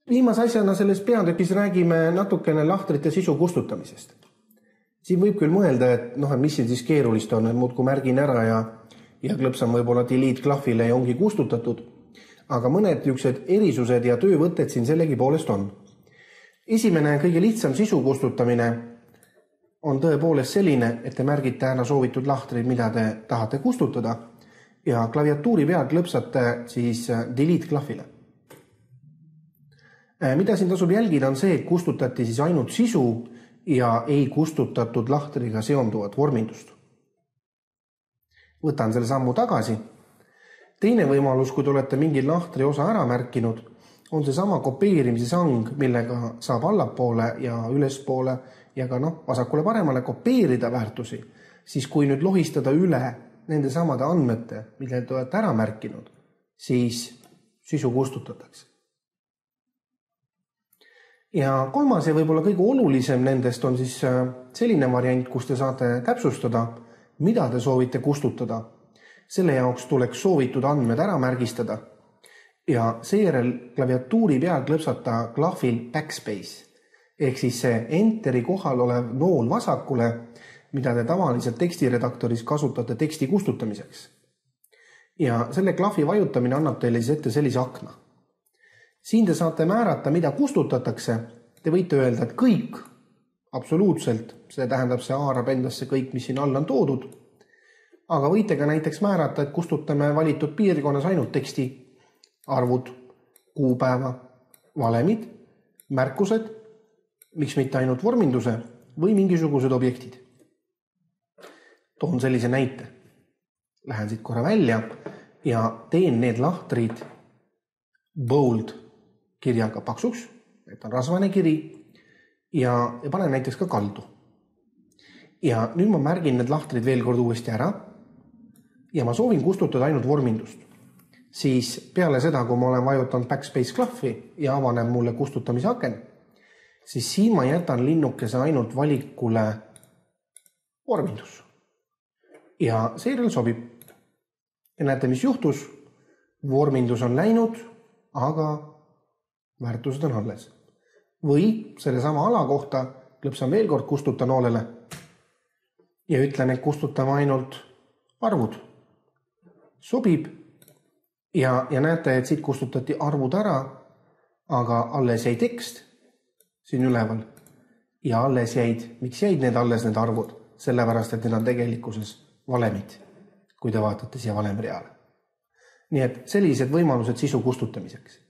Viimase asjana selles peatükis räägime natukene lahtrite sisu kustutamisest. Siin võib küll mõelda, et mis siin siis keerulist on, et muudku märgin ära ja klõpsan võib-olla delete klahvile ja ongi kustutatud, aga mõned niisugused erisused ja töövõtted siin sellegi poolest on. Esimene kõige lihtsam sisu kustutamine on tõepoolest selline, et te märgite ära soovitud lahtrid, mida te tahate kustutada ja klaviatuuri peal klõpsate siis delete klahvile. Mida siin tasub jälgida on see, et kustutati siis ainult sisu ja ei kustutatud lahtriga seonduvat vormindust. Võtan selle sammu tagasi. Teine võimalus, kui te olete mingi lahtri osa ära märkinud, on see sama kopeerimise sang, millega saab allapoole ja ülespoole ja ka vasakule paremale kopeerida väärtusi, siis kui nüüd lohistada üle nende samade andmete, mille te olete ära märkinud, siis sisu kustutatakse. Ja kolmas ja võib-olla kõige olulisem nendest on siis selline variant, kus te saate täpsustada, mida te soovite kustutada. Selle jaoks tuleks soovitud andmed ära märgistada ja seejärel klaviatuuri peal klõpsata klahvil backspace ehk siis see enteri kohal olev nool vasakule, mida te tavaliselt tekstiredaktoris kasutate teksti kustutamiseks. Ja selle klahvi vajutamine annab teile siis ette sellise akna. Siin te saate määrata, mida kustutatakse. Te võite öelda, et kõik, absoluutselt, see tähendab, see haarab endasse kõik, mis siin all on toodud. Aga võite ka näiteks määrata, et kustutame valitud piirkonnas ainult teksti, arvud, kuupäeva, valemid, märkused, miks mitte ainult vorminduse või mingisugused objektid. Toon sellise näite. Lähen siit korra välja ja teen need lahtrid bold kirjaga paksuks, et on rasvane kiri ja panen näiteks ka kaldu. Ja nüüd ma märgin need lahtrid veel kord uuesti ära ja ma soovin kustutada ainult vormindust. Siis peale seda, kui ma olen vajutanud backspace klahvi ja avaneb mulle kustutamise aken, siis siin ma jätan linnukese ainult valikule vormindus. Ja seejärel sobib. Ja näete, mis juhtus? Vormindus on läinud, aga väärtused on alles. Või selle sama ala kohta klõpsan veel kord kustuta noolele ja ütlen, et kustutame ainult arvud. Sobib ja näete, et siit kustutati arvud ära, aga alles jäi tekst siin üleval ja alles jäid, miks jäid need alles need arvud? Sellepärast, et need on tegelikkuses valemid, kui te vaatate siia valemreale. Nii et sellised võimalused sisu kustutamiseks.